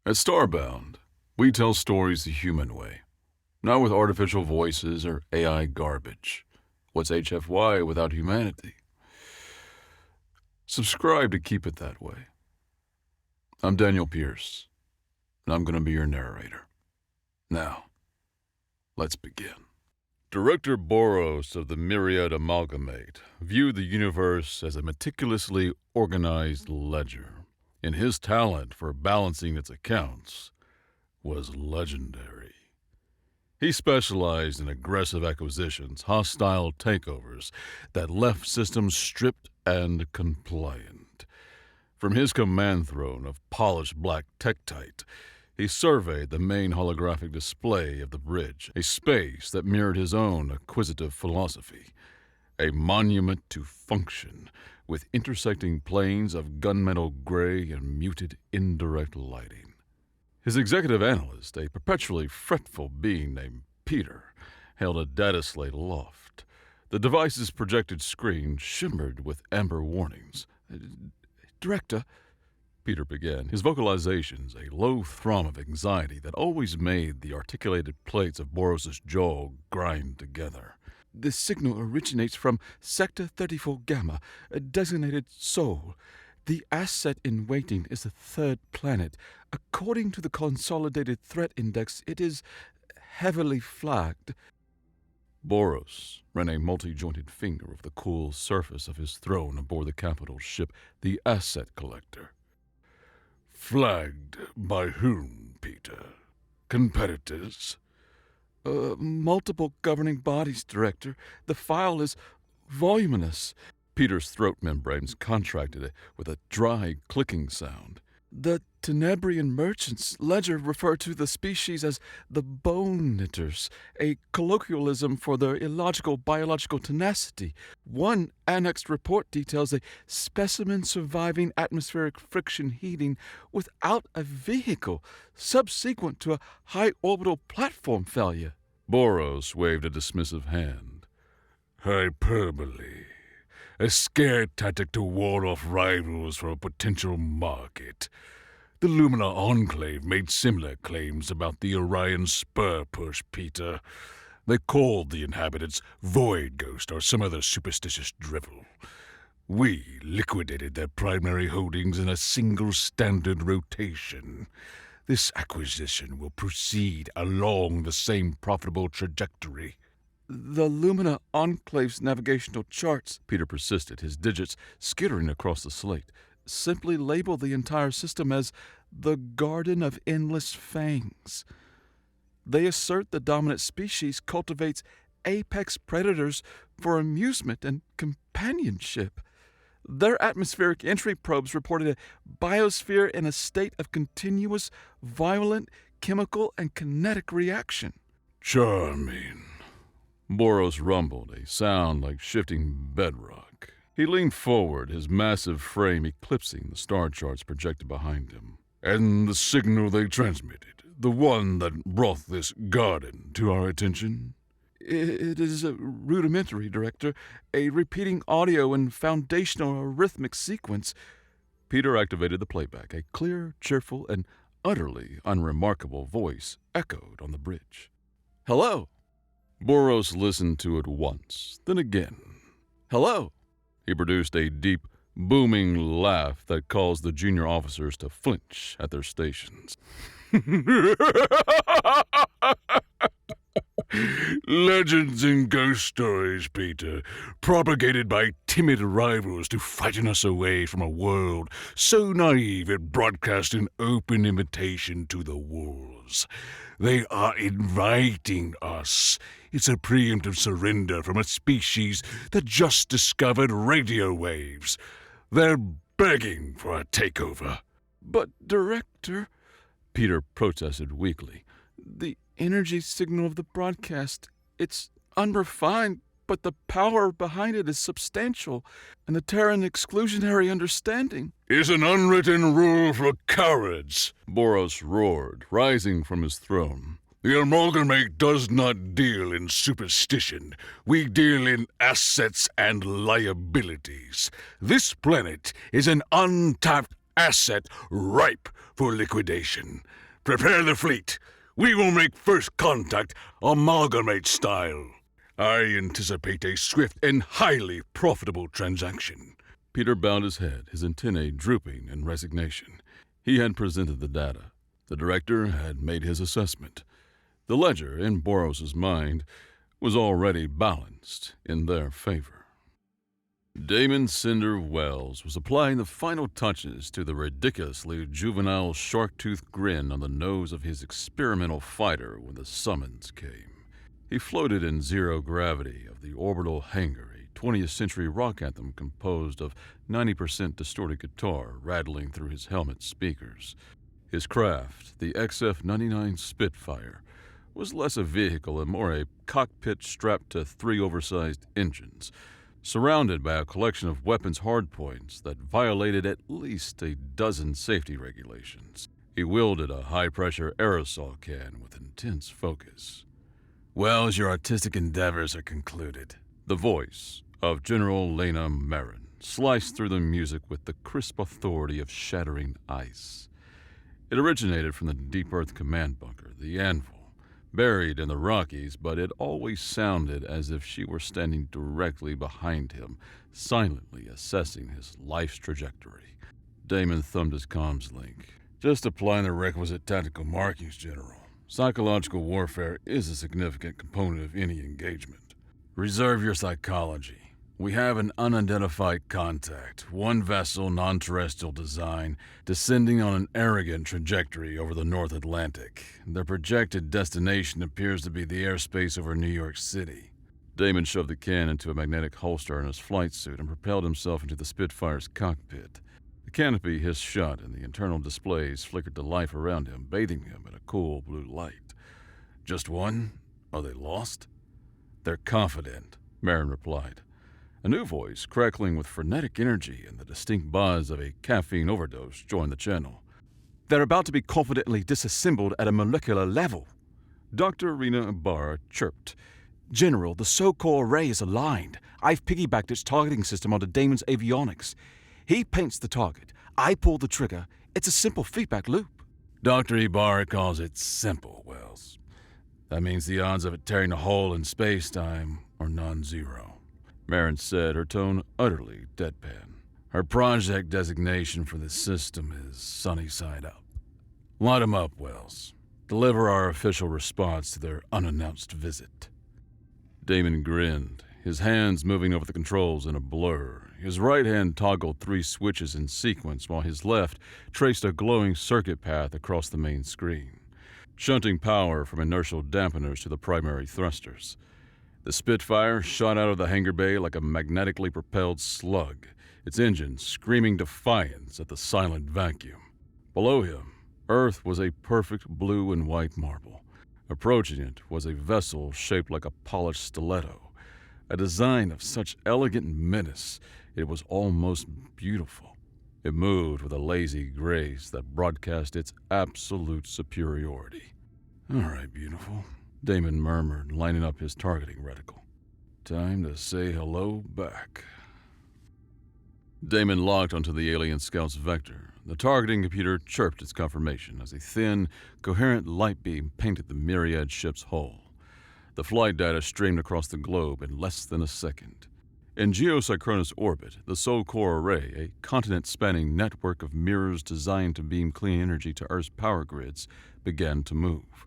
At Starbound, we tell stories the human way, not with artificial voices or AI garbage. What's HFY without humanity? Subscribe to keep it that way. I'm Daniel Pierce, and I'm going to be your narrator. Now, let's begin. Director Boros of the Myriad Amalgamate viewed the universe as a meticulously organized ledger, and his talent for balancing its accounts was legendary. He specialized in aggressive acquisitions, hostile takeovers that left systems stripped and compliant. From his command throne of polished black tektite, he surveyed the main holographic display of the bridge, a space that mirrored his own acquisitive philosophy, a monument to function with intersecting planes of gunmetal gray and muted indirect lighting. His executive analyst, a perpetually fretful being named Peter, held a data slate aloft. The device's projected screen shimmered with amber warnings. "Director," Peter began, his vocalizations a low thrum of anxiety that always made the articulated plates of Boros' jaw grind together. "This signal originates from Sector 34 Gamma, designated Sol. The asset in waiting is the third planet. According to the Consolidated Threat Index, it is heavily flagged." Boros ran a multi-jointed finger over the cool surface of his throne aboard the capital ship, the Asset Collector. "Flagged by whom, Peter? Competitors?" Multiple governing bodies, Director. The file is voluminous." Peter's throat membranes contracted with a dry, clicking sound. "The Tenebrian merchants ledger refer to the species as the bone knitters, a colloquialism for their illogical biological tenacity. One annexed report details a specimen surviving atmospheric friction heating without a vehicle, subsequent to a high orbital platform failure." Boros waved a dismissive hand. "Hyperbole. A scare tactic to ward off rivals for a potential market. The Lumina Enclave made similar claims about the Orion Spur push, Peter. They called the inhabitants Void Ghost or some other superstitious drivel. We liquidated their primary holdings in a single standard rotation. This acquisition will proceed along the same profitable trajectory." "The Lumina Enclave's navigational charts," Peter persisted, his digits skittering across the slate, "simply label the entire system as the Garden of Endless Fangs. They assert the dominant species cultivates apex predators for amusement and companionship. Their atmospheric entry probes reported a biosphere in a state of continuous, violent chemical and kinetic reaction." "Charming," Boros rumbled, a sound like shifting bedrock. He leaned forward, his massive frame eclipsing the star charts projected behind him. "And the signal they transmitted, the one that brought this garden to our attention?" "It is a rudimentary, Director, a repeating audio and foundational arrhythmic sequence." Peter activated the playback. A clear, cheerful, and utterly unremarkable voice echoed on the bridge. "Hello." Boros listened to it once, then again. "Hello." He produced a deep, booming laugh that caused the junior officers to flinch at their stations. "Legends and ghost stories, Peter, propagated by timid rivals to frighten us away from a world so naive it broadcast an open invitation to the wolves. They are inviting us. It's a preemptive surrender from a species that just discovered radio waves. They're begging for a takeover." "But, Director," Peter protested weakly, "the energy signal of the broadcast, it's unrefined, but the power behind it is substantial, and the Terran exclusionary understanding." "Is an unwritten rule for cowards," Boros roared, rising from his throne. "The Amalgamate does not deal in superstition. We deal in assets and liabilities. This planet is an untapped asset ripe for liquidation. Prepare the fleet. We will make first contact amalgamate style. I anticipate a swift and highly profitable transaction. Peter bowed his head, his antennae drooping in resignation. He had presented the data. The director had made his assessment. The ledger, in Boros's mind, was already balanced in their favor. Damon Cinder Wells was applying the final touches to the ridiculously juvenile shark-toothed grin on the nose of his experimental fighter when the summons came. He floated in zero gravity of the orbital hangar, a 20th century rock anthem composed of 90% distorted guitar rattling through his helmet speakers. His craft, the XF-99 Spitfire, was less a vehicle and more a cockpit strapped to 3 oversized engines, surrounded by a collection of weapons hardpoints that violated at least a dozen safety regulations. He wielded a high-pressure aerosol can with intense focus. "Wells, your artistic endeavors are concluded." The voice of General Lena Marin sliced through the music with the crisp authority of shattering ice. It originated from the Deep Earth Command Bunker, the Anvil, buried in the Rockies, but it always sounded as if she were standing directly behind him, silently assessing his life's trajectory. Damon thumbed his comms link. "Just applying the requisite tactical markings, General. Psychological warfare is a significant component of any engagement." "Reserve your psychology. We have an unidentified contact, one vessel, non-terrestrial design, descending on an arrogant trajectory over the North Atlantic. Their projected destination appears to be the airspace over New York City." Damon shoved the can into a magnetic holster in his flight suit and propelled himself into the Spitfire's cockpit. The canopy hissed shut, and the internal displays flickered to life around him, bathing him in a cool blue light. "Just one? Are they lost?" "They're confident," Marin replied. A new voice, crackling with frenetic energy and the distinct buzz of a caffeine overdose, joined the channel. "They're about to be confidently disassembled at a molecular level." Dr. Rena Ibarra chirped. "General, the so-called array is aligned. I've piggybacked its targeting system onto Damon's avionics. He paints the target. I pull the trigger. It's a simple feedback loop." Dr. Ibarra calls it simple, Wells. That means the odds of it tearing a hole in space-time are non-zero. Marin said, her tone utterly deadpan. "Her project designation for this system is sunny side up. Light 'em up, Wells. Deliver our official response to their unannounced visit." Damon grinned, his hands moving over the controls in a blur. His right hand toggled 3 switches in sequence while his left traced a glowing circuit path across the main screen, shunting power from inertial dampeners to the primary thrusters. The Spitfire shot out of the hangar bay like a magnetically propelled slug, its engine screaming defiance at the silent vacuum. Below him, Earth was a perfect blue and white marble. Approaching it was a vessel shaped like a polished stiletto, a design of such elegant menace it was almost beautiful. It moved with a lazy grace that broadcast its absolute superiority. "All right, beautiful," Damon murmured, lining up his targeting reticle. "Time to say hello back." Damon locked onto the alien scout's vector. The targeting computer chirped its confirmation as a thin, coherent light beam painted the myriad ship's hull. The flight data streamed across the globe in less than a second. In geosynchronous orbit, the Sol Core Array, a continent-spanning network of mirrors designed to beam clean energy to Earth's power grids, began to move.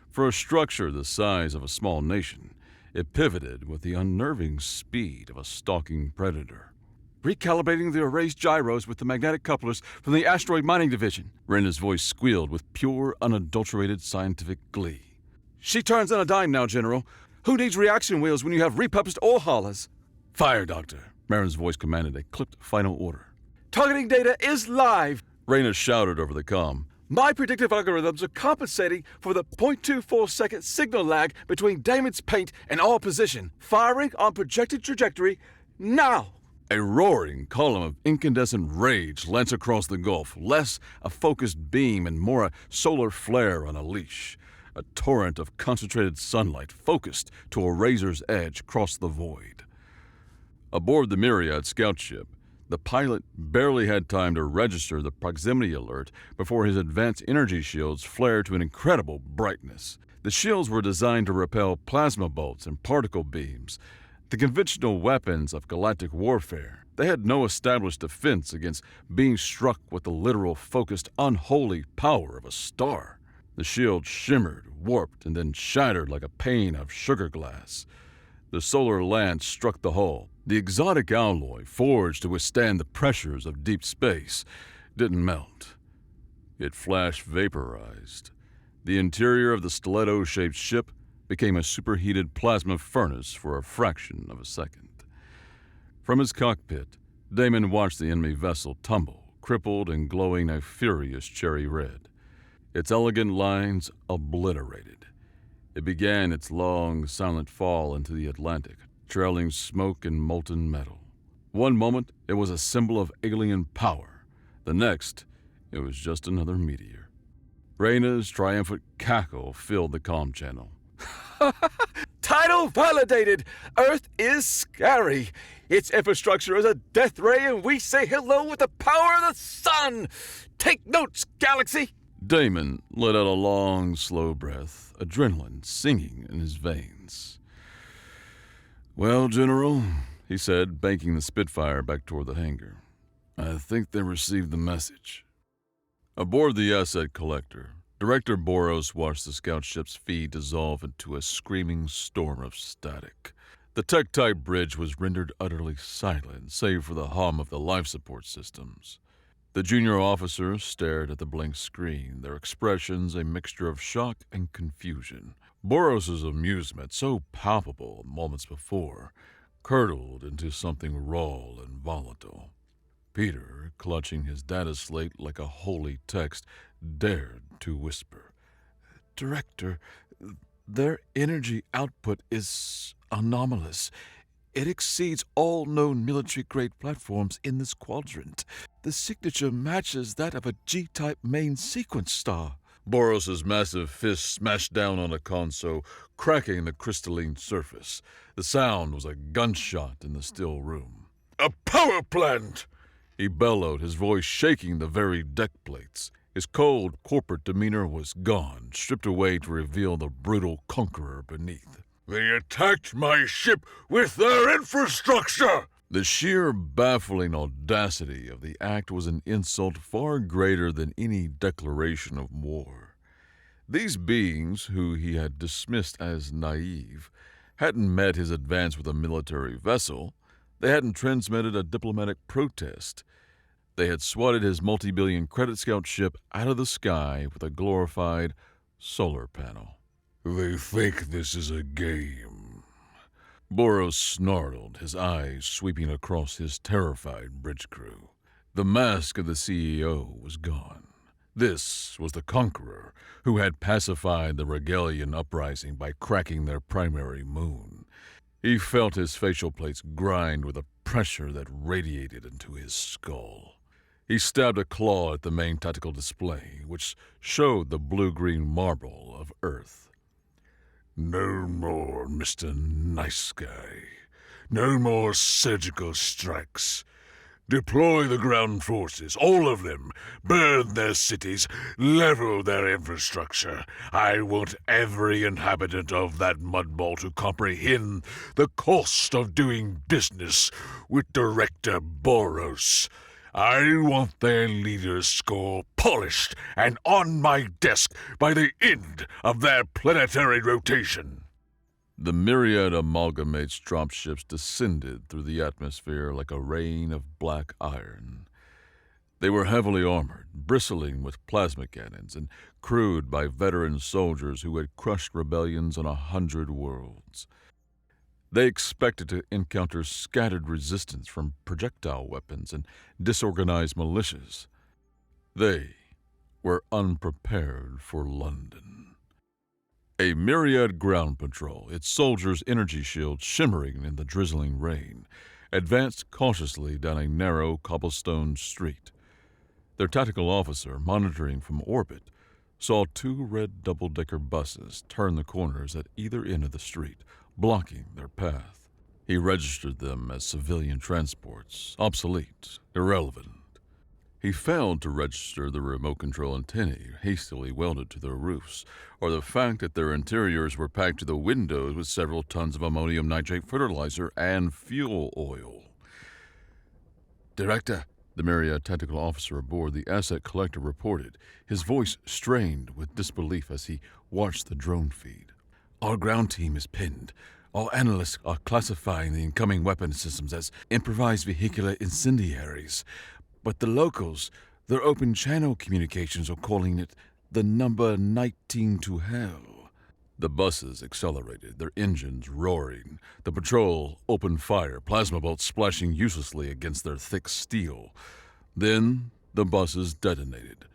For a structure the size of a small nation, it pivoted with the unnerving speed of a stalking predator. "Recalibrating the array's gyros with the magnetic couplers from the Asteroid Mining Division," Rena's voice squealed with pure, unadulterated scientific glee. "She turns on a dime now, General. Who needs reaction wheels when you have repurposed ore haulers?" "Fire, Doctor," Marin's voice commanded a clipped final order. "Targeting data is live," Rena shouted over the comm. "My predictive algorithms are compensating for the 0.24-second signal lag between Damon's paint and our position. Firing on projected trajectory now." A roaring column of incandescent rage lanced across the Gulf, less a focused beam and more a solar flare on a leash. A torrent of concentrated sunlight focused to a razor's edge crossed the void. Aboard the Myriad scout ship, The pilot barely had time to register the proximity alert before his advanced energy shields flared to an incredible brightness. The shields were designed to repel plasma bolts and particle beams, the conventional weapons of galactic warfare. They had no established defense against being struck with the literal, focused, unholy power of a star. The shield shimmered, warped, and then shattered like a pane of sugar glass. The solar lance struck the hull. The exotic alloy, forged to withstand the pressures of deep space, didn't melt. It flash vaporized. The interior of the stiletto-shaped ship became a superheated plasma furnace for a fraction of a second. From his cockpit, Damon watched the enemy vessel tumble, crippled and glowing a furious cherry red. Its elegant lines obliterated. It began its long, silent fall into the Atlantic, trailing smoke and molten metal. One moment, it was a symbol of alien power. The next, it was just another meteor. Reyna's triumphant cackle filled the comm channel. Title validated! Earth is scary. Its infrastructure is a death ray, and we say hello with the power of the sun! Take notes, galaxy! Damon let out a long, slow breath, adrenaline singing in his veins. "Well, General," he said, banking the Spitfire back toward the hangar, "I think they received the message." Aboard the asset collector, Director Boros watched the scout ship's feed dissolve into a screaming storm of static. The tech-type bridge was rendered utterly silent, save for the hum of the life support systems. The junior officers stared at the blank screen, their expressions a mixture of shock and confusion. Boros's amusement, so palpable moments before, curdled into something raw and volatile. Peter, clutching his data slate like a holy text, dared to whisper, "Director, their energy output is anomalous. It exceeds all known military-grade platforms in this quadrant. The signature matches that of a G-type main sequence star." Boros's massive fist smashed down on a console, cracking the crystalline surface. The sound was a gunshot in the still room. A power plant! He bellowed, his voice shaking the very deck plates. His cold, corporate demeanor was gone, stripped away to reveal the brutal conqueror beneath. They attacked my ship with their infrastructure! The sheer, baffling audacity of the act was an insult far greater than any declaration of war. These beings, who he had dismissed as naive, hadn't met his advance with a military vessel. They hadn't transmitted a diplomatic protest. They had swatted his multi-billion credit scout ship out of the sky with a glorified solar panel. They think this is a game. Boros snarled, his eyes sweeping across his terrified bridge crew. The mask of the CEO was gone. This was the conqueror who had pacified the Regalian uprising by cracking their primary moon. He felt his facial plates grind with a pressure that radiated into his skull. He stabbed a claw at the main tactical display, which showed the blue-green marble of Earth. No more, Mr. Nice Guy. No more surgical strikes. Deploy the ground forces, all of them. Burn their cities, level their infrastructure. I want every inhabitant of that mudball to comprehend the cost of doing business with Director Boros. I want their leader's score polished and on my desk by the end of their planetary rotation. The myriad amalgamates dropships descended through the atmosphere like a rain of black iron. They were heavily armored, bristling with plasma cannons, and crewed by veteran soldiers who had crushed rebellions on 100 worlds. They expected to encounter scattered resistance from projectile weapons and disorganized militias. They were unprepared for London. A myriad ground patrol, its soldiers' energy shields shimmering in the drizzling rain, advanced cautiously down a narrow cobblestone street. Their tactical officer, monitoring from orbit, saw 2 red double-decker buses turn the corners at either end of the street, blocking their path. He registered them as civilian transports, obsolete, irrelevant. He failed to register the remote control antennae hastily welded to their roofs, or the fact that their interiors were packed to the windows with several tons of ammonium nitrate fertilizer and fuel oil. "Director," the Myriad tactical officer aboard the asset collector reported, his voice strained with disbelief as he watched the drone feed. "Our ground team is pinned. All analysts are classifying the incoming weapon systems as improvised vehicular incendiaries. But the locals, their open channel communications are calling it the number 19 to hell." The buses accelerated, their engines roaring. The patrol opened fire, plasma bolts splashing uselessly against their thick steel. Then the buses detonated.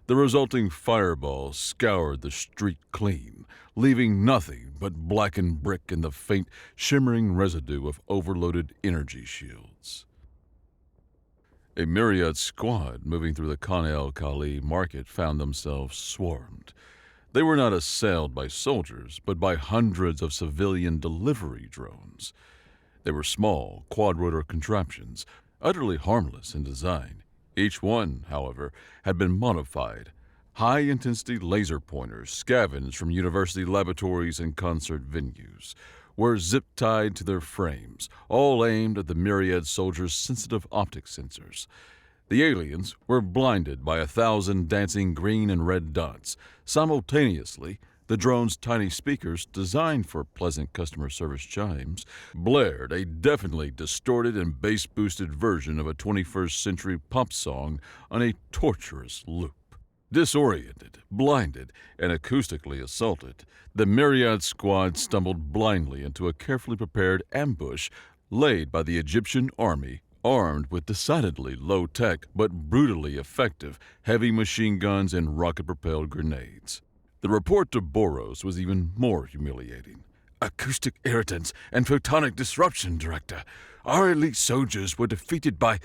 The resulting fireballs scoured the street clean, leaving nothing but blackened brick and the faint, shimmering residue of overloaded energy shields. A Myriad squad moving through the Khan el-Khali market found themselves swarmed. They were not assailed by soldiers, but by hundreds of civilian delivery drones. They were small, quadrotor contraptions, utterly harmless in design. Each one, however, had been modified. High-intensity laser pointers, scavenged from university laboratories and concert venues, were zip-tied to their frames, all aimed at the Myriad soldiers' sensitive optic sensors. The aliens were blinded by 1,000 dancing green and red dots. Simultaneously, the drone's tiny speakers, designed for pleasant customer service chimes, blared a deafeningly distorted and bass-boosted version of a 21st century pop song on a torturous loop. Disoriented, blinded, and acoustically assaulted, the Myriad squad stumbled blindly into a carefully prepared ambush laid by the Egyptian army, armed with decidedly low-tech but brutally effective heavy machine guns and rocket-propelled grenades. The report to Boros was even more humiliating. "Acoustic irritants and photonic disruption, Director. Our elite soldiers were defeated by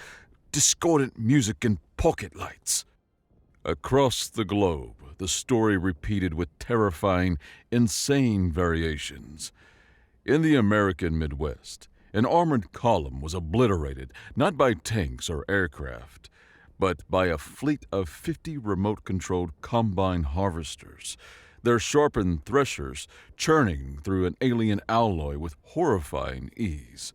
discordant music and pocket lights." Across the globe, the story repeated with terrifying, insane variations. In the American Midwest, an armored column was obliterated not by tanks or aircraft, but by a fleet of 50 remote-controlled combine harvesters, their sharpened threshers churning through an alien alloy with horrifying ease.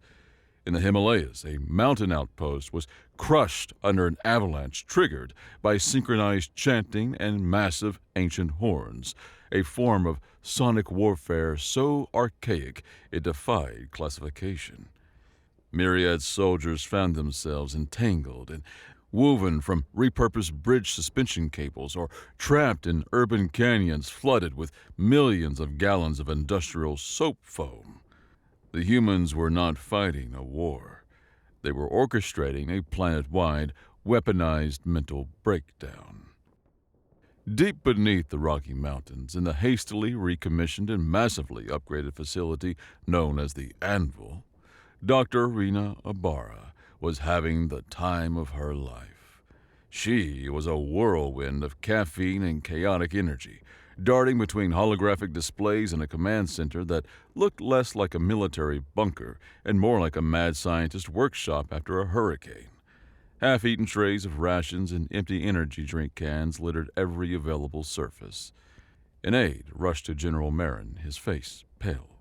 In the Himalayas, a mountain outpost was crushed under an avalanche triggered by synchronized chanting and massive ancient horns, a form of sonic warfare so archaic it defied classification. Myriad soldiers found themselves entangled and woven from repurposed bridge suspension cables or trapped in urban canyons flooded with millions of gallons of industrial soap foam. The humans were not fighting a war. They were orchestrating a planet-wide, weaponized mental breakdown. Deep beneath the Rocky Mountains, in the hastily recommissioned and massively upgraded facility known as the Anvil, Dr. Rena Ibarra was having the time of her life. She was a whirlwind of caffeine and chaotic energy, darting between holographic displays in a command center that looked less like a military bunker and more like a mad scientist workshop after a hurricane. Half-eaten trays of rations and empty energy drink cans littered every available surface. An aide rushed to General Marin, his face pale.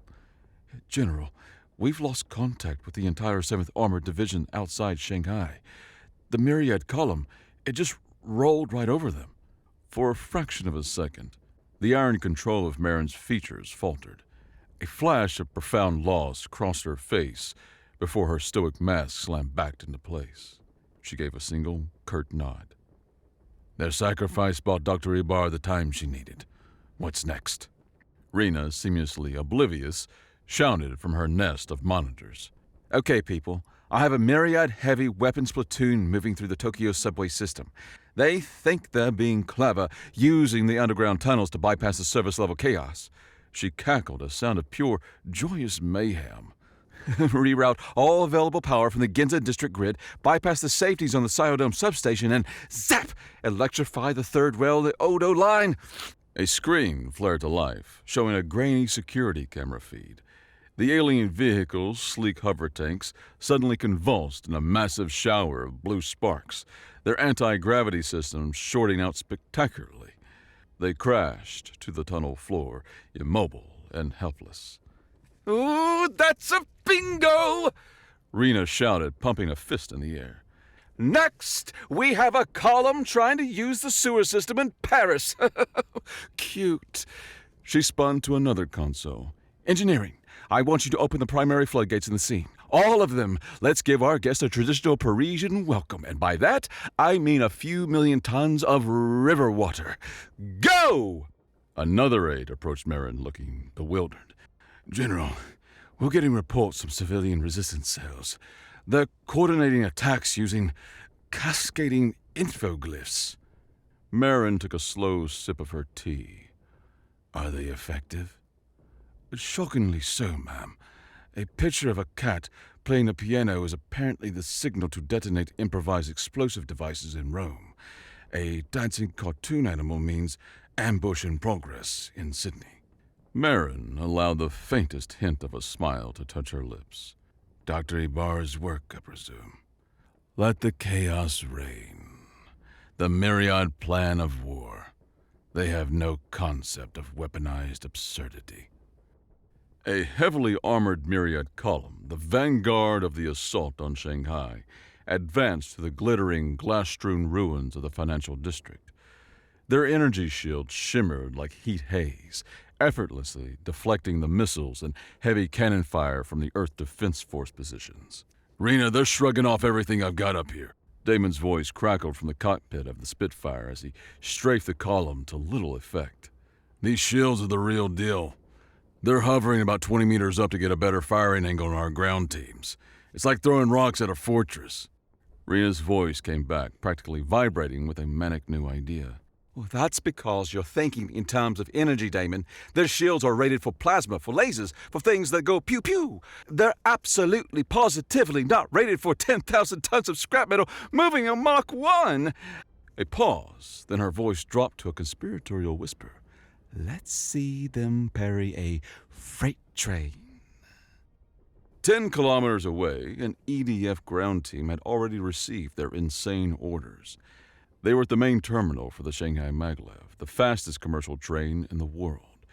"General, we've lost contact with the entire 7th Armored Division outside Shanghai. The Myriad column, it just rolled right over them." For a fraction of a second, the iron control of Marin's features faltered. A flash of profound loss crossed her face before her stoic mask slammed back into place. She gave a single, curt nod. "Their sacrifice bought Dr. Ibarra the time she needed. What's next?" Rena, seamlessly oblivious, shouted from her nest of monitors. "Okay, people, I have a Myriad heavy weapons platoon moving through the Tokyo subway system. They think they're being clever, using the underground tunnels to bypass the service-level chaos." She cackled, a sound of pure, joyous mayhem. "Reroute all available power from the Ginza district grid, bypass the safeties on the Cyodome substation, and zap! Electrify the third rail of the Odo line." A screen flared to life, showing a grainy security camera feed. The alien vehicle's sleek hover tanks suddenly convulsed in a massive shower of blue sparks, their anti-gravity systems shorting out spectacularly. They crashed to the tunnel floor, immobile and helpless. Ooh, that's a bingo! Rena shouted, pumping a fist in the air. Next, we have a column trying to use the sewer system in Paris. Cute. She spun to another console. Engineering, I want you to open the primary floodgates in the scene. All of them. Let's give our guests a traditional Parisian welcome. And by that, I mean a few million tons of river water. Go! Another aide approached Marin, looking bewildered. General, we're getting reports from civilian resistance cells. They're coordinating attacks using cascading infoglyphs. Marin took a slow sip of her tea. Are they effective? Shockingly so, ma'am. A picture of a cat playing a piano is apparently the signal to detonate improvised explosive devices in Rome. A dancing cartoon animal means ambush in progress in Sydney. Marin allowed the faintest hint of a smile to touch her lips. Dr. Ibarra's work, I presume. Let the chaos reign. The myriad plan of war. They have no concept of weaponized absurdity. A heavily armored myriad column, the vanguard of the assault on Shanghai, advanced to the glittering, glass-strewn ruins of the financial district. Their energy shields shimmered like heat haze, effortlessly deflecting the missiles and heavy cannon fire from the Earth Defense Force positions. Rena, they're shrugging off everything I've got up here. Damon's voice crackled from the cockpit of the Spitfire as he strafed the column to little effect. These shields are the real deal. They're hovering about 20 meters up to get a better firing angle on our ground teams. It's like throwing rocks at a fortress. Rena's voice came back, practically vibrating with a manic new idea. Well, that's because you're thinking in terms of energy, Damon. Their shields are rated for plasma, for lasers, for things that go pew-pew. They're absolutely, positively not rated for 10,000 tons of scrap metal moving a Mach 1. A pause, then her voice dropped to a conspiratorial whisper. Let's see them parry a freight train. 10 kilometers away, an EDF ground team had already received their insane orders. They were at the main terminal for the Shanghai Maglev, the fastest commercial train in the world.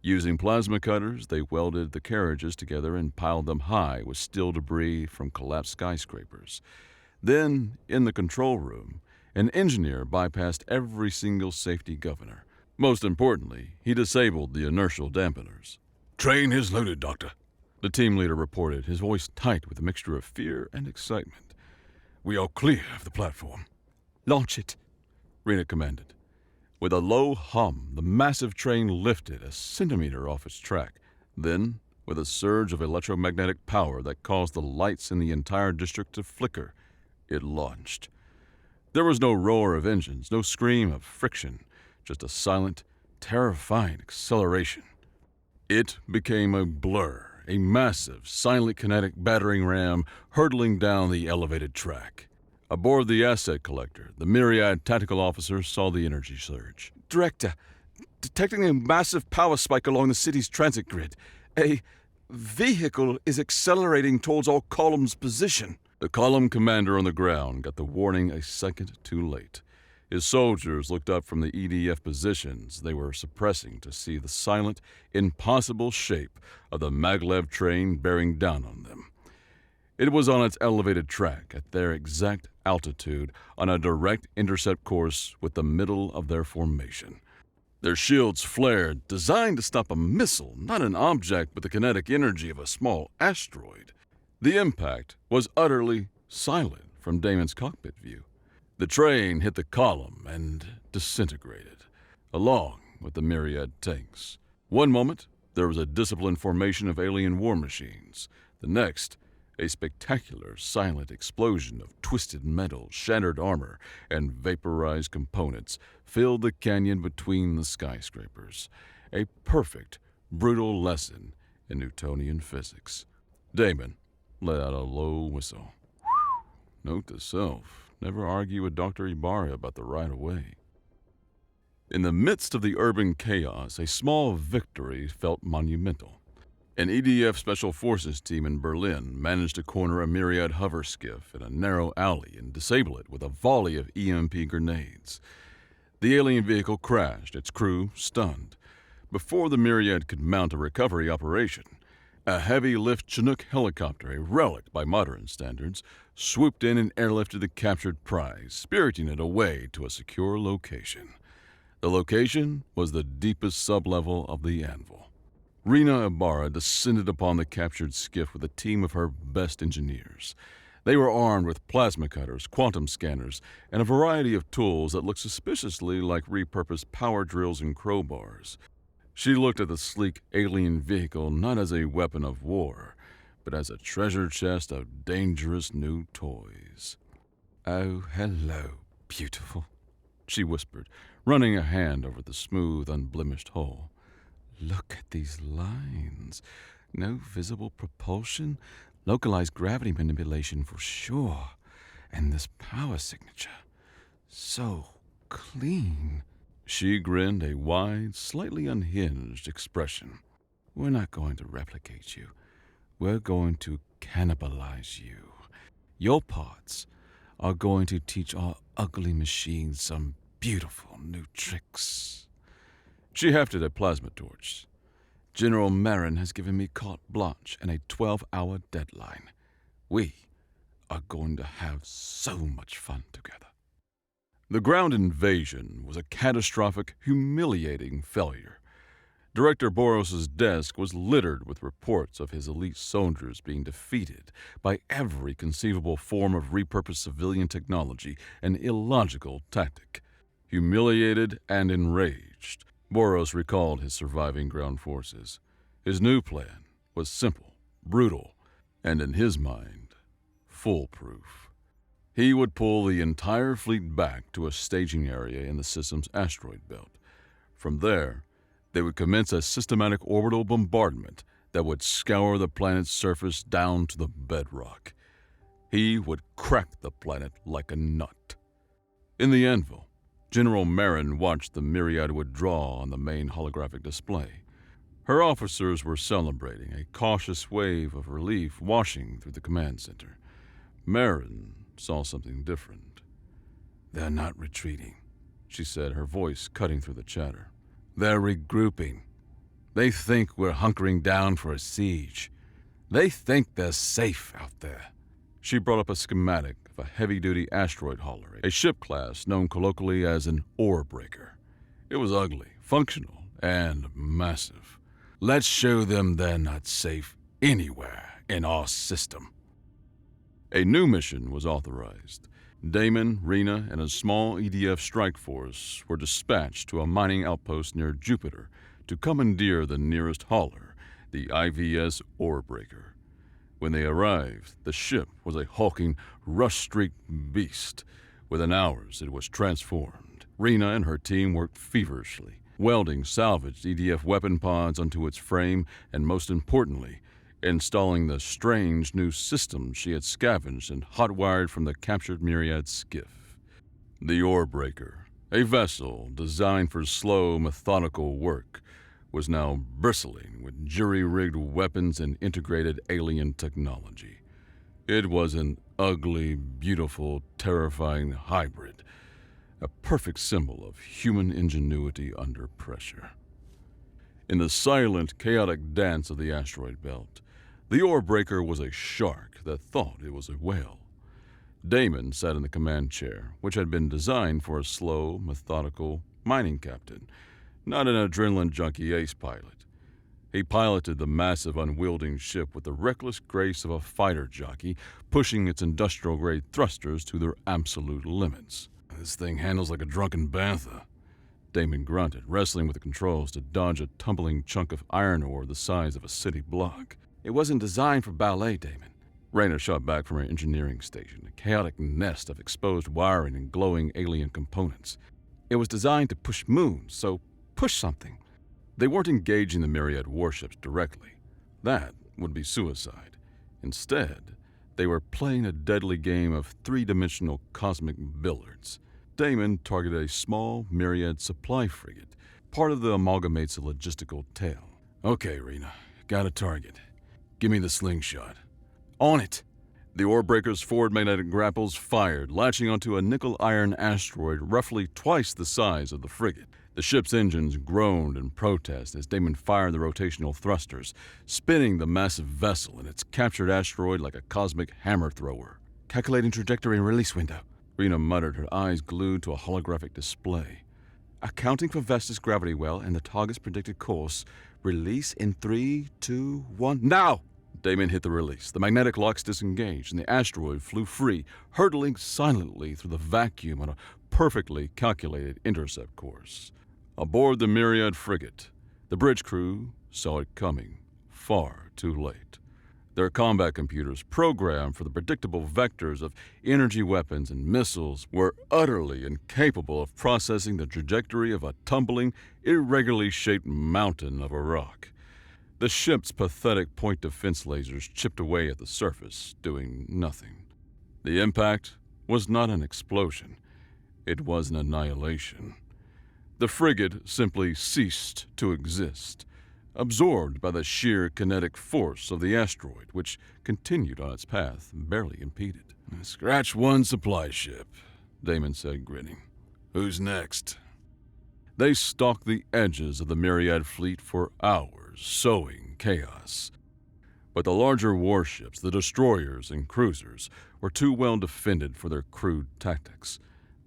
Using plasma cutters, they welded the carriages together and piled them high with steel debris from collapsed skyscrapers. Then, in the control room, an engineer bypassed every single safety governor. Most importantly, he disabled the inertial dampeners. Train is loaded, Doctor. The team leader reported, his voice tight with a mixture of fear and excitement. We are clear of the platform. Launch it, Rena commanded. With a low hum, the massive train lifted a centimeter off its track. Then, with a surge of electromagnetic power that caused the lights in the entire district to flicker, it launched. There was no roar of engines, no scream of friction, just a silent, terrifying acceleration. It became a blur, a massive, silent kinetic battering ram hurtling down the elevated track. Aboard the asset collector, the myriad tactical officers saw the energy surge. Director. Detecting a massive power spike along the city's transit grid. A vehicle is accelerating towards our column's position. The column commander on the ground got the warning a second too late. His soldiers looked up from the EDF positions they were suppressing to see the silent, impossible shape of the maglev train bearing down on them. It was on its elevated track at their exact altitude on a direct intercept course with the middle of their formation. Their shields flared, designed to stop a missile, not an object with the kinetic energy of a small asteroid. The impact was utterly silent from Damon's cockpit view. The train hit the column and disintegrated, along with the myriad tanks. One moment, there was a disciplined formation of alien war machines. The next, a spectacular, silent explosion of twisted metal, shattered armor, and vaporized components filled the canyon between the skyscrapers. A perfect, brutal lesson in Newtonian physics. Damon let out a low whistle. Note to self, never argue with Dr. Ibarra about the right of way. In the midst of the urban chaos, a small victory felt monumental. An EDF Special Forces team in Berlin managed to corner a Myriad hover skiff in a narrow alley and disable it with a volley of EMP grenades. The alien vehicle crashed, its crew stunned. Before the Myriad could mount a recovery operation, a heavy-lift Chinook helicopter, a relic by modern standards, swooped in and airlifted the captured prize, spiriting it away to a secure location. The location was the deepest sublevel of the Anvil. Rena Ibarra descended upon the captured skiff with a team of her best engineers. They were armed with plasma cutters, quantum scanners, and a variety of tools that looked suspiciously like repurposed power drills and crowbars. She looked at the sleek alien vehicle not as a weapon of war, but as a treasure chest of dangerous new toys. "Oh, hello, beautiful," she whispered, running a hand over the smooth, unblemished hull. "Look at these lines. No visible propulsion, localized gravity manipulation for sure. And this power signature. So clean." She grinned a wide, slightly unhinged expression. "We're not going to replicate you. We're going to cannibalize you. Your parts are going to teach our ugly machines some beautiful new tricks." She hefted a plasma torch. "General Marin has given me carte blanche and a 12-hour deadline. We are going to have so much fun together." The ground invasion was a catastrophic, humiliating failure. Director Boros's desk was littered with reports of his elite soldiers being defeated by every conceivable form of repurposed civilian technology and illogical tactic. Humiliated and enraged, Boros recalled his surviving ground forces. His new plan was simple, brutal, and in his mind, foolproof. He would pull the entire fleet back to a staging area in the system's asteroid belt. From there, they would commence a systematic orbital bombardment that would scour the planet's surface down to the bedrock. He would crack the planet like a nut. In the Anvil, General Marin watched the Myriad withdraw on the main holographic display. Her officers were celebrating, a cautious wave of relief washing through the command center. Marin saw something different. "They're not retreating," she said, her voice cutting through the chatter. "They're regrouping. They think we're hunkering down for a siege. They think they're safe out there." She brought up a schematic of a heavy-duty asteroid hauler, a ship class known colloquially as an ore breaker. It was ugly, functional, and massive. "Let's show them they're not safe anywhere in our system." A new mission was authorized. Damon, Rena, and a small EDF strike force were dispatched to a mining outpost near Jupiter to commandeer the nearest hauler, the IVS Ore Breaker. When they arrived, the ship was a hulking, rust-streaked beast. Within hours, it was transformed. Rena and her team worked feverishly, welding salvaged EDF weapon pods onto its frame, and most importantly, installing the strange new systems she had scavenged and hot-wired from the captured Myriad skiff. The Ore Breaker, a vessel designed for slow, methodical work, was now bristling with jury-rigged weapons and integrated alien technology. It was an ugly, beautiful, terrifying hybrid, a perfect symbol of human ingenuity under pressure. In the silent, chaotic dance of the asteroid belt, the Ore Breaker was a shark that thought it was a whale. Damon sat in the command chair, which had been designed for a slow, methodical mining captain, not an adrenaline junkie ace pilot. He piloted the massive, unwielding ship with the reckless grace of a fighter jockey, pushing its industrial-grade thrusters to their absolute limits. "This thing handles like a drunken bantha," Damon grunted, wrestling with the controls to dodge a tumbling chunk of iron ore the size of a city block. "It wasn't designed for ballet, Damon." Rayna shot back from her engineering station, a chaotic nest of exposed wiring and glowing alien components. "It was designed to push moons, so push something." They weren't engaging the Myriad warships directly. That would be suicide. Instead, they were playing a deadly game of three-dimensional cosmic billiards. Damon targeted a small Myriad supply frigate, part of the Amalgamate's logistical tail. "Okay, Rena, Got a target. Give me the slingshot. On it. The Orebreaker's forward magnetic grapples fired, latching onto a nickel-iron asteroid roughly twice the size of the frigate. The ship's engines groaned in protest as Damon fired the rotational thrusters, spinning the massive vessel and its captured asteroid like a cosmic hammer thrower. Calculating trajectory and release window. Rena muttered, her eyes glued to a holographic display. Accounting for Vesta's gravity well and the target's predicted course, release in 3, 2, 1, now! Damon hit the release. The magnetic locks disengaged, and the asteroid flew free, hurtling silently through the vacuum on a perfectly calculated intercept course. Aboard the Myriad frigate, the bridge crew saw it coming, far too late. Their combat computers, programmed for the predictable vectors of energy weapons and missiles, were utterly incapable of processing the trajectory of a tumbling, irregularly shaped mountain of a rock. The ship's pathetic point defense lasers chipped away at the surface, doing nothing. The impact was not an explosion. It was an annihilation. The frigate simply ceased to exist, absorbed by the sheer kinetic force of the asteroid, which continued on its path, barely impeded. Scratch one supply ship, Damon said, grinning. Who's next? They stalked the edges of the Myriad fleet for hours, sowing chaos. But the larger warships, the destroyers and cruisers, were too well defended for their crude tactics.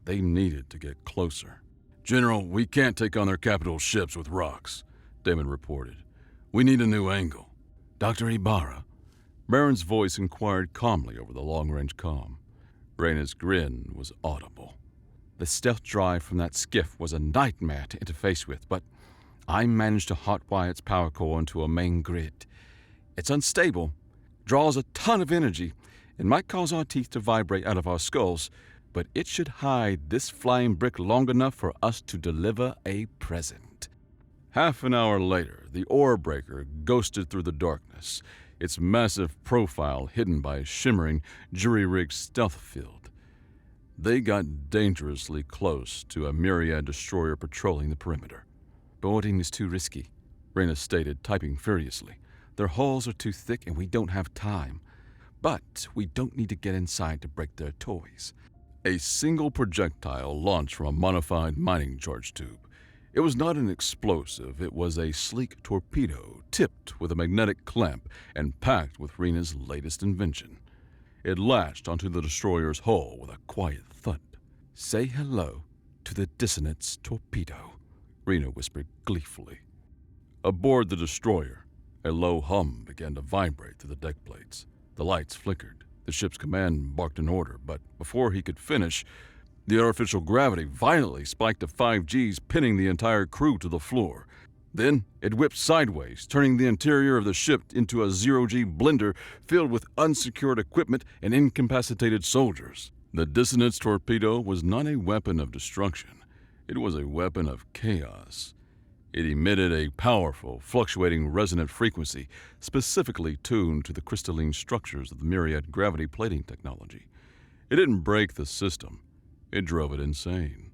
They needed to get closer. General, we can't take on their capital ships with rocks, Damon reported. We need a new angle. Dr. Ibarra? Baron's voice inquired calmly over the long-range comm. Rena's grin was audible. The stealth drive from that skiff was a nightmare to interface with, but I managed to hotwire its power core onto a main grid. It's unstable, draws a ton of energy, and might cause our teeth to vibrate out of our skulls, but it should hide this flying brick long enough for us to deliver a present. Half an hour later, the Orebreaker ghosted through the darkness, its massive profile hidden by a shimmering, jury-rigged stealth field. They got dangerously close to a Myriad destroyer patrolling the perimeter. Boarding is too risky, Rena stated, typing furiously. Their hulls are too thick and we don't have time. But we don't need to get inside to break their toys. A single projectile launched from a modified mining charge tube. It was not an explosive, it was a sleek torpedo tipped with a magnetic clamp and packed with Rena's latest invention. It latched onto the destroyer's hull with a quiet thud. Say hello to the dissonance torpedo, Rena whispered gleefully. Aboard the destroyer, a low hum began to vibrate through the deck plates. The lights flickered. The ship's command barked an order, but before he could finish, the artificial gravity violently spiked to 5 Gs, pinning the entire crew to the floor. Then it whipped sideways, turning the interior of the ship into a 0-G blender filled with unsecured equipment and incapacitated soldiers. The dissonance torpedo was not a weapon of destruction. It was a weapon of chaos. It emitted a powerful, fluctuating resonant frequency specifically tuned to the crystalline structures of the Myriad gravity plating technology. It didn't break the system. It drove it insane.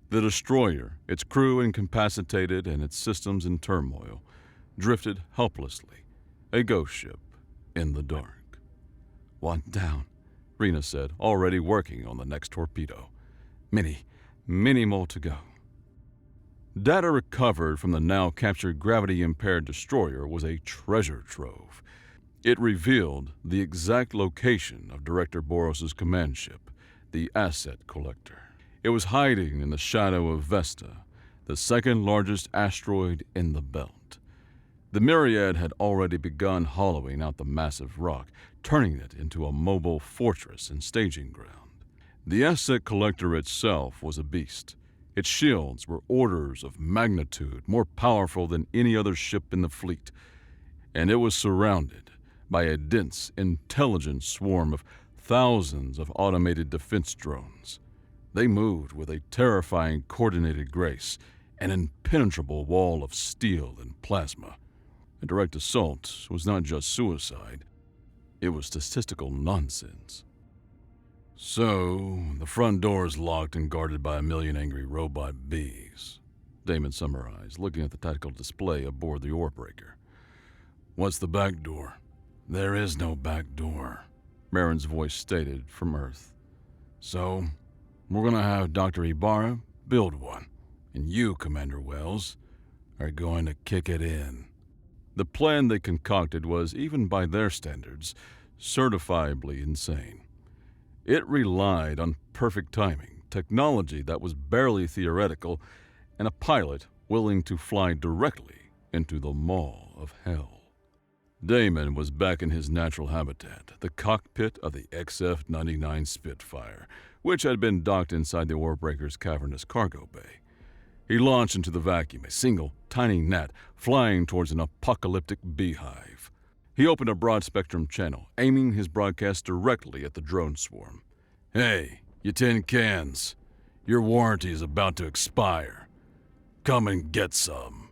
The destroyer, its crew incapacitated and its systems in turmoil, drifted helplessly, a ghost ship in the dark. One down, Rena said, already working on the next torpedo. Many more to go. Data recovered from the now captured gravity-impaired destroyer was a treasure trove. It revealed the exact location of Director Boros's command ship, the Asset Collector. It was hiding in the shadow of Vesta, the second largest asteroid in the belt. The Myriad had already begun hollowing out the massive rock, turning it into a mobile fortress and staging ground. The Asset Collector itself was a beast. Its shields were orders of magnitude more powerful than any other ship in the fleet, and it was surrounded by a dense, intelligent swarm of thousands of automated defense drones. They moved with a terrifying coordinated grace, an impenetrable wall of steel and plasma. A direct assault was not just suicide, it was statistical nonsense. So, the front door is locked and guarded by 1,000,000 angry robot bees, Damon summarized, looking at the tactical display aboard the Orebreaker. What's the back door? There is no back door, Marin's voice stated from Earth. So, we're gonna have Dr. Ibarra build one, and you, Commander Wells, are going to kick it in. The plan they concocted was, even by their standards, certifiably insane. It relied on perfect timing, technology that was barely theoretical, and a pilot willing to fly directly into the maw of hell. Damon was back in his natural habitat, the cockpit of the XF-99 Spitfire, which had been docked inside the Warbreaker's cavernous cargo bay. He launched into the vacuum, a single, tiny gnat flying towards an apocalyptic beehive. He opened a broad-spectrum channel, aiming his broadcast directly at the drone swarm. "Hey, you tin cans. Your warranty is about to expire. Come and get some."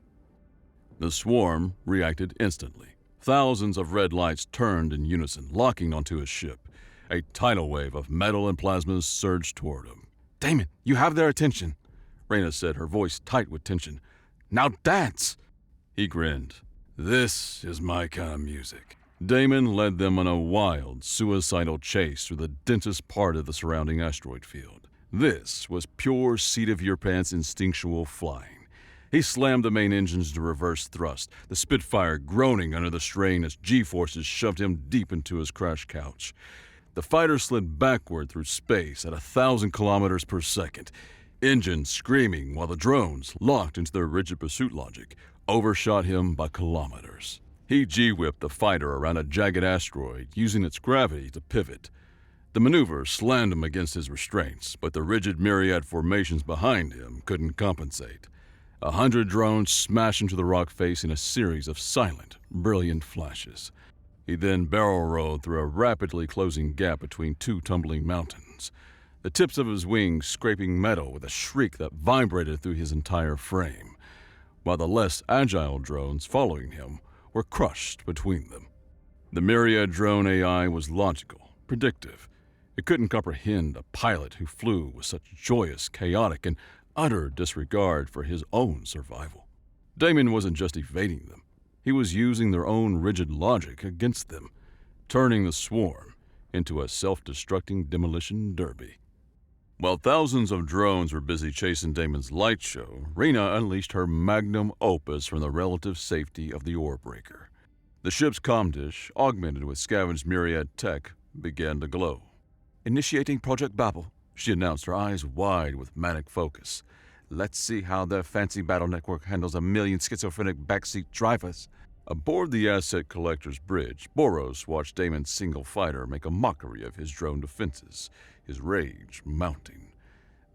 The swarm reacted instantly. Thousands of red lights turned in unison, locking onto his ship. A tidal wave of metal and plasmas surged toward him. "Damon, you have their attention," Raina said, her voice tight with tension. "Now dance!" He grinned. "This is my kind of music." Damon led them on a wild, suicidal chase through the densest part of the surrounding asteroid field. This was pure seat-of-your-pants instinctual flying. He slammed the main engines to reverse thrust, the Spitfire groaning under the strain as G-forces shoved him deep into his crash couch. The fighter slid backward through space at 1,000 kilometers per second, engines screaming while the drones, locked into their rigid pursuit logic, overshot him by kilometers. He G-whipped the fighter around a jagged asteroid, using its gravity to pivot. The maneuver slammed him against his restraints, but the rigid myriad formations behind him couldn't compensate. 100 drones smashed into the rock face in a series of silent, brilliant flashes. He then barrel-rolled through a rapidly closing gap between two tumbling mountains, the tips of his wings scraping metal with a shriek that vibrated through his entire frame, while the less agile drones following him were crushed between them. The myriad drone AI was logical, predictive. It couldn't comprehend a pilot who flew with such joyous, chaotic, and utter disregard for his own survival. Damon wasn't just evading them. He was using their own rigid logic against them, turning the swarm into a self-destructing demolition derby. While thousands of drones were busy chasing Damon's light show, Rena unleashed her magnum opus from the relative safety of the Warbreaker. The ship's comm dish, augmented with scavenged myriad tech, began to glow. "Initiating Project Babel," she announced, her eyes wide with manic focus. "Let's see how their fancy battle network handles 1,000,000 schizophrenic backseat drivers." Aboard the asset collector's bridge, Boros watched Damon's single fighter make a mockery of his drone defenses, his rage mounting.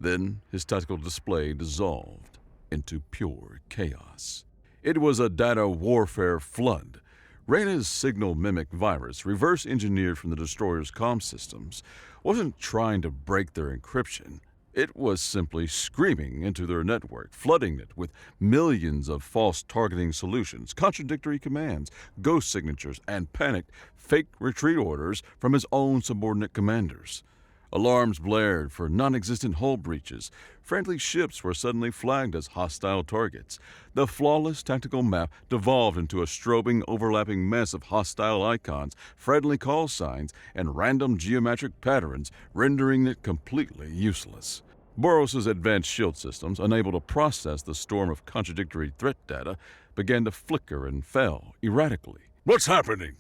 Then his tactical display dissolved into pure chaos. It was a data warfare flood. Reina's signal mimic virus, reverse-engineered from the destroyer's comm systems, wasn't trying to break their encryption. It was simply screaming into their network, flooding it with millions of false targeting solutions, contradictory commands, ghost signatures, and panicked, fake retreat orders from his own subordinate commanders. Alarms blared for non-existent hull breaches. Friendly ships were suddenly flagged as hostile targets. The flawless tactical map devolved into a strobing, overlapping mess of hostile icons, friendly call signs, and random geometric patterns, rendering it completely useless. Boros's advanced shield systems, unable to process the storm of contradictory threat data, began to flicker and fell erratically. "What's happening?"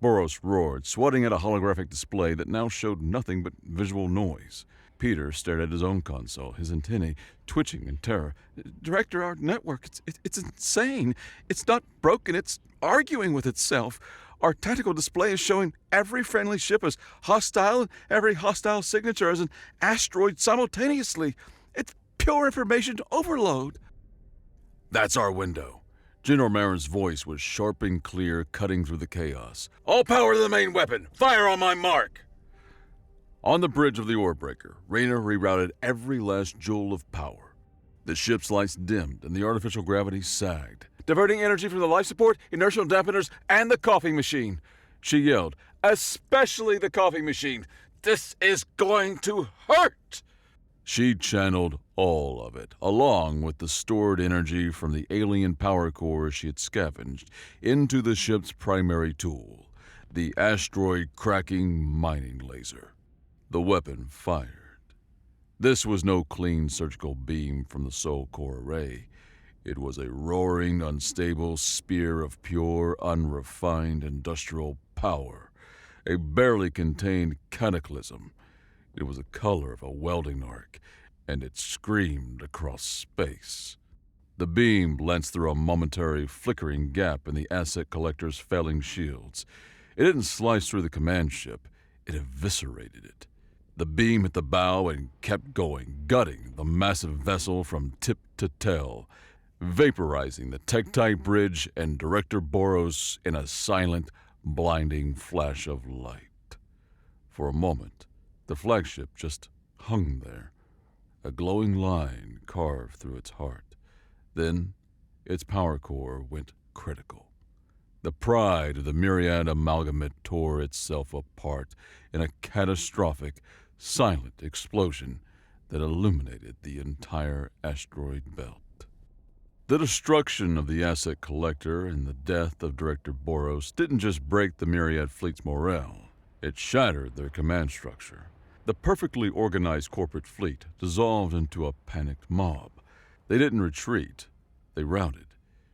Boros roared, swatting at a holographic display that now showed nothing but visual noise. Peter stared at his own console, his antennae twitching in terror. "Director, our network, it's insane. It's not broken, it's arguing with itself. Our tactical display is showing every friendly ship as hostile and every hostile signature as an asteroid simultaneously. It's pure information overload." "That's our window." General Marin's voice was sharp and clear, cutting through the chaos. All power to the main weapon! Fire on my mark! On the bridge of the Warbreaker, Raina rerouted every last joule of power. The ship's lights dimmed and the artificial gravity sagged. Diverting energy from the life support, inertial dampeners, and the coffee machine. She yelled, especially the coffee machine. This is going to hurt! She channeled All of it, along with the stored energy from the alien power core she had scavenged, into the ship's primary tool, the asteroid-cracking mining laser. The weapon fired. This was no clean surgical beam from the Soul Core array. It was a roaring, unstable spear of pure, unrefined industrial power, a barely contained cataclysm. It was the color of a welding arc, and it screamed across space. The beam lanced through a momentary flickering gap in the asset collector's failing shields. It didn't slice through the command ship, it eviscerated it. The beam hit the bow and kept going, gutting the massive vessel from tip to tail, vaporizing the Tektite bridge and Director Boros in a silent, blinding flash of light. For a moment, the flagship just hung there, a glowing line carved through its heart. Then, its power core went critical. The pride of the Myriad amalgamate tore itself apart in a catastrophic, silent explosion that illuminated the entire asteroid belt. The destruction of the asset collector and the death of Director Boros didn't just break the Myriad fleet's morale, it shattered their command structure. The perfectly organized corporate fleet dissolved into a panicked mob. They didn't retreat, they routed.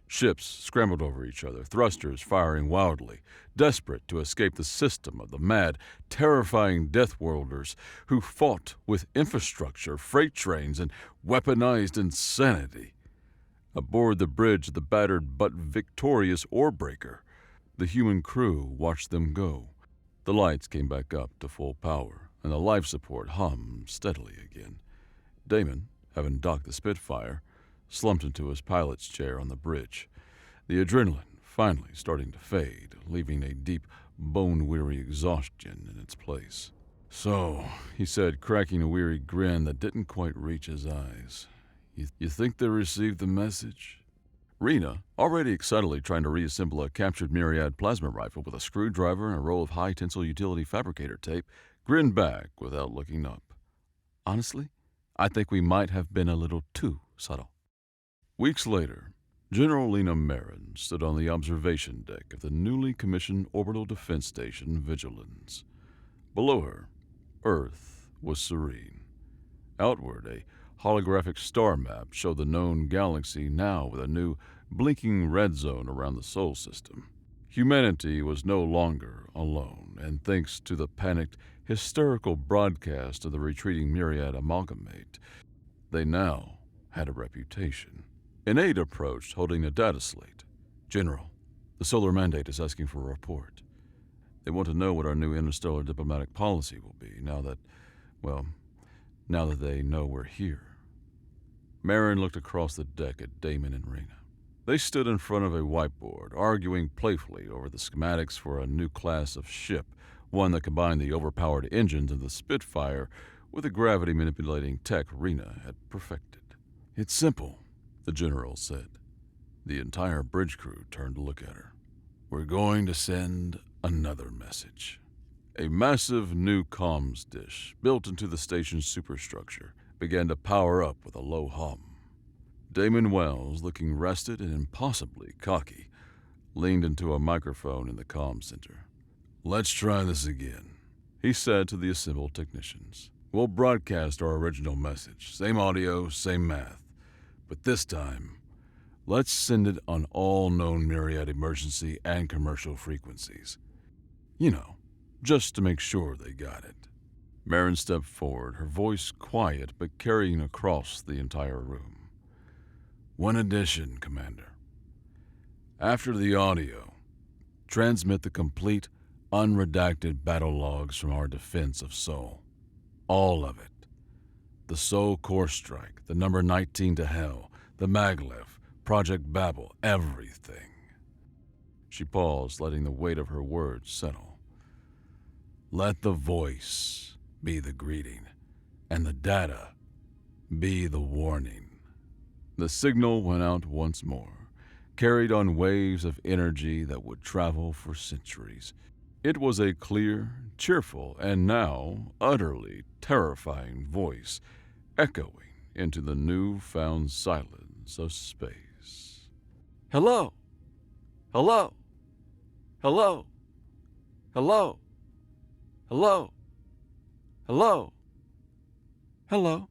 Ships scrambled over each other, thrusters firing wildly, desperate to escape the system of the mad, terrifying Death Worlders who fought with infrastructure, freight trains, and weaponized insanity. Aboard the bridge of the battered but victorious Oarbreaker, the human crew watched them go. The lights came back up to full power, and the life support hummed steadily again. Damon, having docked the Spitfire, slumped into his pilot's chair on the bridge, the adrenaline finally starting to fade, leaving a deep, bone-weary exhaustion in its place. "So," he said, cracking a weary grin that didn't quite reach his eyes, you think they received the message?" Rena, already excitedly trying to reassemble a captured Myriad plasma rifle with a screwdriver and a roll of high-tensile utility fabricator tape, grinned back without looking up. "Honestly, I think we might have been a little too subtle." Weeks later, General Lena Marin stood on the observation deck of the newly commissioned orbital defense station Vigilance. Below her, Earth was serene. Outward, a holographic star map showed the known galaxy now with a new, blinking red zone around the Sol system. Humanity was no longer alone, and thanks to the panicked, hysterical broadcast of the retreating Myriad amalgamate, they now had a reputation. An aide approached, holding a data slate. "General, the Solar Mandate is asking for a report. They want to know what our new interstellar diplomatic policy will be now that they know we're here." Marin looked across the deck at Damon and Rena. They stood in front of a whiteboard, arguing playfully over the schematics for a new class of ship, one that combined the overpowered engines of the Spitfire with the gravity-manipulating tech Rena had perfected. "It's simple," the general said. The entire bridge crew turned to look at her. "We're going to send another message." A massive new comms dish, built into the station's superstructure, began to power up with a low hum. Damon Wells, looking rested and impossibly cocky, leaned into a microphone in the comm center. "Let's try this again," he said to the assembled technicians. "We'll broadcast our original message, same audio, same math. But this time, let's send it on all known Myriad emergency and commercial frequencies. You know, just to make sure they got it." Marin stepped forward, her voice quiet but carrying across the entire room. "One addition, Commander. After the audio, transmit the complete, unredacted battle logs from our defense of Sol. All of it. The Sol Core Strike, the number 19 to Hell, the Maglev, Project Babel, everything." She paused, letting the weight of her words settle. "Let the voice be the greeting, and the data be the warning." The signal went out once more, carried on waves of energy that would travel for centuries. It was a clear, cheerful, and now utterly terrifying voice, echoing into the newfound silence of space. Hello? Hello? Hello? Hello? Hello? Hello? Hello?